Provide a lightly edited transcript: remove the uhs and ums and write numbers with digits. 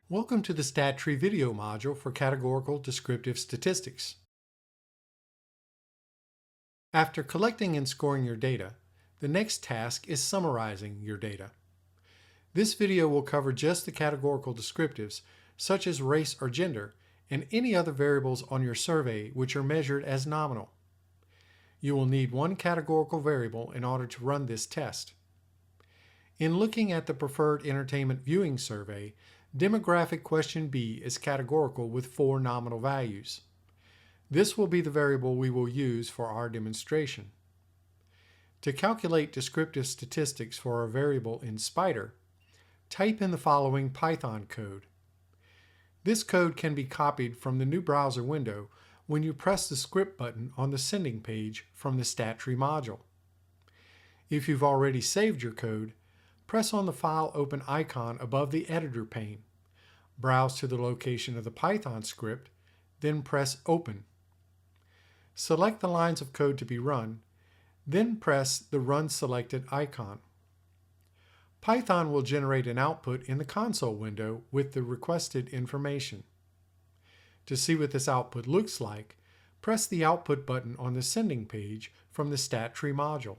Welcome to the Stat Tree video module for Categorical Descriptive Statistics. After collecting and scoring your data, the next task is summarizing your data. This video will cover just the categorical descriptives, such as race or gender, and any other variables on your survey which are measured as nominal. You will need one categorical variable in order to run this test. In looking at the preferred entertainment viewing survey, demographic question B is categorical with 4 nominal values. This will be the variable we will use for our demonstration. To calculate descriptive statistics for a variable in Spider, type in the following Python code. This code can be copied from the new browser window when you press the script button on the sending page from the Stat Tree module. If you've already saved your code, press on the File Open icon above the editor pane. Browse to the location of the Python script, then press Open. Select the lines of code to be run, then press the Run Selected icon. Python will generate an output in the console window with the requested information. To see what this output looks like, press the Output button on the sending page from the Stat Tree module.